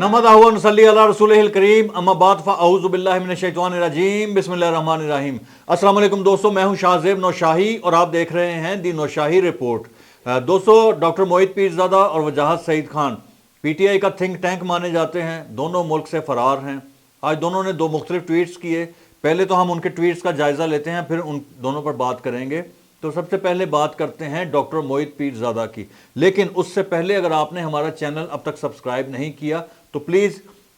नहमदहु व नसल्ली अला रसूलिहिल करीम अम्मा बाद फ़अऊज़ु बिल्लाहि मिनश्शैतानिर रजीम बिस्मिल्लाहिर्रहमानिर रहीम। अस्सलाम वालेकुम दोस्तों, मैं हूं शाहज़ेब नौशाही और आप देख रहे हैं दी नौशाही रिपोर्ट। दोस्तों, डॉक्टर मोहित पीरज़ादा और वजाहत सईद खान पीटीआई का थिंक टैंक माने जाते हैं। दोनों मुल्क से फ़रार हैं। आज दोनों ने दो मुख्तलिफ ट्वीट्स किए। पहले तो हम उनके ट्वीट्स का जायज़ा लेते हैं, फिर उन दोनों पर बात करेंगे। तो सबसे पहले बात करते हैं डॉक्टर मोहित पीरज़ादा की। लेकिन उससे पहले अगर आपने हमारा चैनल अब तक सब्सक्राइब नहीं किया तो प्लीज़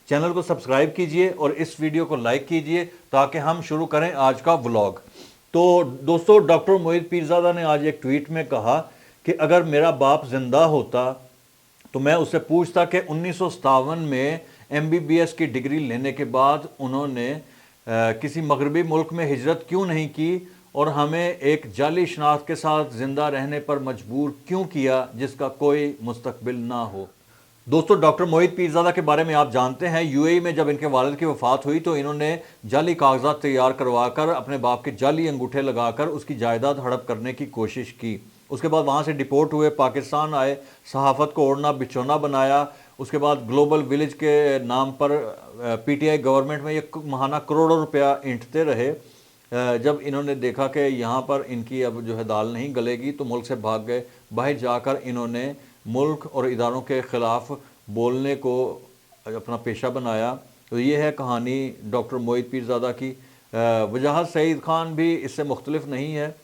चैनल को सब्सक्राइब कीजिए और इस वीडियो को लाइक कीजिए ताकि हम शुरू करें आज का व्लॉग। तो दोस्तों, डॉक्टर मोहित पीरज़ादा ने आज एक ट्वीट में कहा कि अगर मेरा बाप ज़िंदा होता तो मैं उससे पूछता कि 1957 में MBBS की डिग्री लेने के बाद उन्होंने किसी मगरबी मुल्क में हिजरत क्यों नहीं की और हमें एक जाली शनाख्त के साथ ज़िंदा रहने पर मजबूर क्यों किया जिसका कोई मुस्तकबिल ना हो। दोस्तों, डॉक्टर मोहित पीरज़ादा के बारे में आप जानते हैं, यूएई में जब इनके वालिद की वफ़ात हुई तो इन्होंने जाली कागजात तैयार करवाकर अपने बाप के जाली अंगूठे लगाकर उसकी जायदाद हड़प करने की कोशिश की। उसके बाद वहाँ से डिपोर्ट हुए, पाकिस्तान आए, सहाफ़त को ओढ़ना बिछोना बनाया। उसके बाद ग्लोबल विलेज के नाम पर पीटीआई गवर्नमेंट में ये महाना करोड़ों रुपया ऐंठते रहे। जब इन्होंने देखा कि यहाँ पर इनकी अब जो है दाल नहीं गलेगी तो मुल्क से भाग गए। बाहर जाकर इन्होंने मुल्क और इदारों के ख़िलाफ़ बोलने को अपना पेशा बनाया। तो ये है कहानी डॉक्टर मोहित पीरज़ादा की। वजाहत सईद खान भी इससे मुख्तलिफ नहीं है,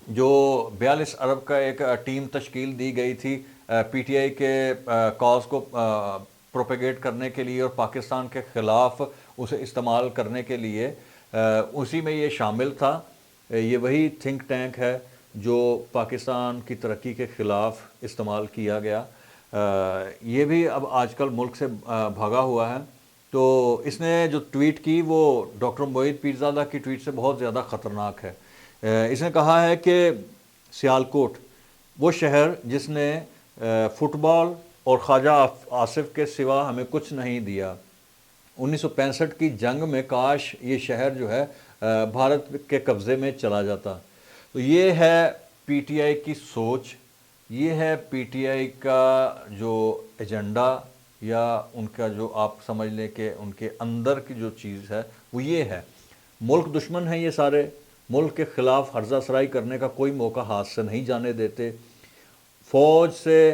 जो 42 अरब का एक टीम तश्कील दी गई थी पीटीआई के कॉज को प्रोपेगेट करने के लिए और पाकिस्तान के ख़िलाफ़ उसे इस्तेमाल करने के लिए। उसी में ये शामिल था। ये वही थिंक टैंक है जो पाकिस्तान की तरक्की के ख़िलाफ़ इस्तेमाल किया गया। ये भी अब आजकल मुल्क से भागा हुआ है। तो इसने जो ट्वीट की वो डॉक्टर मोहित पीरज़ादा की ट्वीट से बहुत ज़्यादा ख़तरनाक है। इसने कहा है कि सियालकोट वो शहर जिसने फ़ुटबॉल और ख्वाजा आसिफ के सिवा हमें कुछ नहीं दिया। 1965 की जंग में काश ये शहर जो है भारत के कब्ज़े में चला जाता। तो ये है पीटीआई की सोच, ये है पीटीआई का जो एजेंडा या उनका जो आप समझ लें कि उनके अंदर की जो चीज़ है वो ये है। मुल्क दुश्मन हैं ये सारे, मुल्क के ख़िलाफ़ हर्जा सराई करने का कोई मौका हाथ से नहीं जाने देते। फ़ौज से,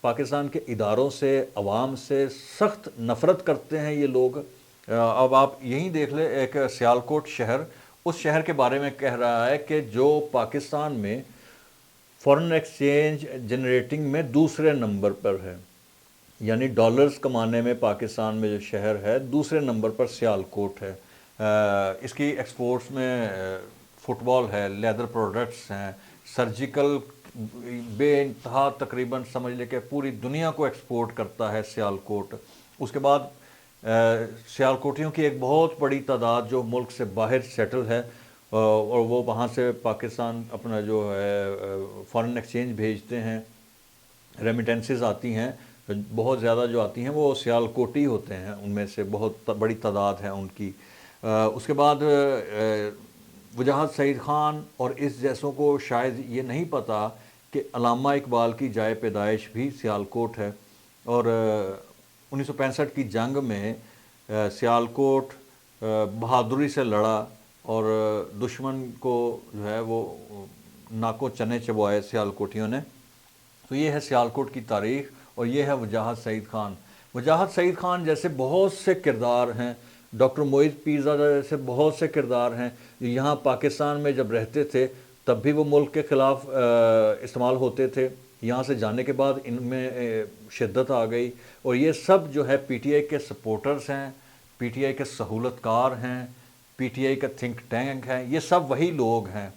पाकिस्तान के इदारों से, अवाम से सख्त नफ़रत करते हैं ये लोग। अब आप यहीं देख लें, एक सियालकोट शहर, उस शहर के बारे में कह रहा है कि जो पाकिस्तान में फॉरेन एक्सचेंज जनरेटिंग में दूसरे नंबर पर है, यानी डॉलर्स कमाने में पाकिस्तान में जो शहर है दूसरे नंबर पर सियालकोट है। इसकी एक्सपोर्ट्स में फ़ुटबॉल है, लेदर प्रोडक्ट्स हैं, सर्जिकल बेइंतहा तकरीबन समझ ले कि पूरी दुनिया को एक्सपोर्ट करता है सियालकोट। उसके बाद सियालकोटियों की एक बहुत बड़ी तादाद जो मुल्क से बाहर सेटल है और वो वहाँ से पाकिस्तान अपना जो है फॉरेन एक्सचेंज भेजते हैं, रेमिटेंसेस आती हैं, बहुत ज़्यादा जो आती हैं वो सियालकोटी होते हैं, उनमें से बहुत बड़ी तादाद है उनकी। उसके बाद वजाहत सईद खान और इस जैसों को शायद ये नहीं पता कि अल्लामा इकबाल की जाए पैदाइश भी सियालकोट है और 1965 की जंग में सियालकोट बहादुरी से लड़ा और दुश्मन को जो है वो नाकों चने चबवाए सियालकोटियों ने। तो ये है सियालकोट की तारीख़ और ये है वजाहत सईद खान। वजाहत सईद खान जैसे बहुत से किरदार हैं, डॉक्टर मोहित पीरज़ादा जैसे बहुत से किरदार हैं जो यहाँ पाकिस्तान में जब रहते थे तब भी वो मुल्क के ख़िलाफ़ इस्तेमाल होते थे। यहाँ से जाने के बाद इनमें शिद्दत आ गई और ये सब जो है पीटीआई के सपोर्टर्स हैं, पीटीआई के सहूलतकार हैं, पीटीआई का थिंक टैंक है। ये सब वही लोग हैं,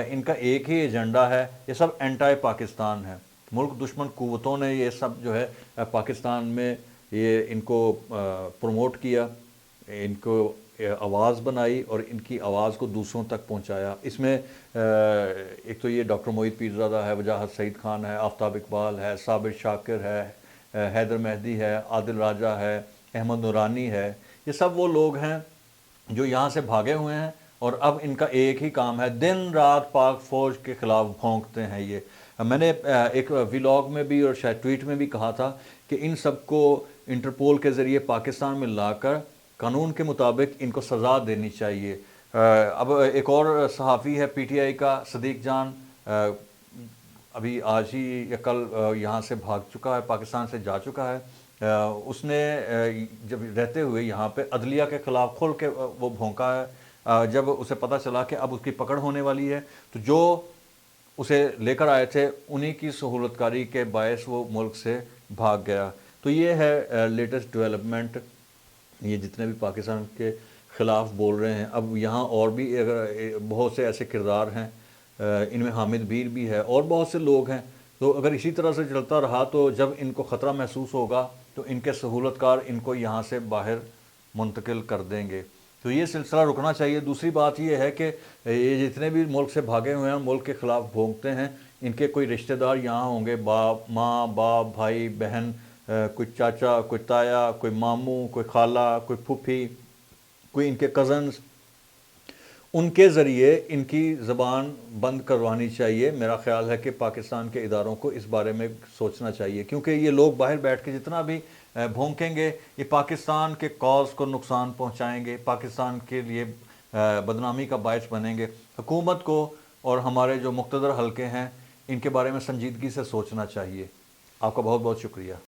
इनका एक ही एजेंडा है, ये सब एंटी पाकिस्तान है। मुल्क दुश्मन कुव्वतों ने ये सब जो है पाकिस्तान में ये इनको प्रमोट किया, इनको आवाज़ बनाई और इनकी आवाज़ को दूसरों तक पहुंचाया। इसमें एक तो ये डॉक्टर मोहित पीरज़ादा है, वजाहत सईद खान है, आफ्ताब इकबाल है, साबिर शाकिर है, हैदर मेहदी है, आदिल राजा है, अहमद नूरानी है। ये सब वो लोग हैं जो यहाँ से भागे हुए हैं और अब इनका एक ही काम है, दिन रात पाक फ़ौज के ख़िलाफ़ भौंकते हैं। ये मैंने एक व्लॉग में भी और शायद ट्वीट में भी कहा था کہ ان سب کو انٹرپول کے ذریعے پاکستان میں لا کر قانون کے مطابق ان کو سزا دینی چاہیے۔ اب ایک اور صحافی ہے پی ٹی آئی کا، صدیق جان، ابھی آج ہی یا کل یہاں سے بھاگ چکا ہے، پاکستان سے جا چکا ہے۔ اس نے جب رہتے ہوئے یہاں پہ عدلیہ کے خلاف کھل کے وہ بھونکا ہے۔ جب اسے پتہ چلا کہ اب اس کی پکڑ ہونے والی ہے تو جو اسے لے کر آئے تھے انہی کی سہولت کاری کے باعث وہ ملک سے بھاگ گیا۔ تو یہ ہے لیٹسٹ ڈیولپمنٹ، یہ جتنے بھی پاکستان کے خلاف بول رہے ہیں۔ اب یہاں اور بھی بہت سے ایسے کردار ہیں، ان میں حامد بیر بھی ہے اور بہت سے لوگ ہیں۔ تو اگر اسی طرح سے چلتا رہا تو جب ان کو خطرہ محسوس ہوگا تو ان کے سہولت کار ان کو یہاں سے باہر منتقل کر دیں گے۔ تو یہ سلسلہ رکنا چاہیے۔ دوسری بات یہ ہے کہ یہ جتنے بھی ملک سے بھاگے ہوئے ہیں، ملک کے خلاف بھونکتے ہیں، ان کے کوئی رشتہ دار یہاں ہوں گے، ماں باپ، بھائی بہن، کوئی چاچا، کوئی تایا، کوئی ماموں، کوئی خالہ، کوئی پھوپھی، کوئی ان کے کزنز، ان کے ذریعے ان کی زبان بند کروانی چاہیے۔ میرا خیال ہے کہ پاکستان کے اداروں کو اس بارے میں سوچنا چاہیے، کیونکہ یہ لوگ باہر بیٹھ کے جتنا بھی بھونکیں گے یہ پاکستان کے کاز کو نقصان پہنچائیں گے، پاکستان کے لیے بدنامی کا باعث بنیں گے۔ حکومت کو اور ہمارے جو مقتدر حلقے ہیں ان کے بارے میں سنجیدگی سے سوچنا چاہیے۔ آپ کا بہت بہت شکریہ۔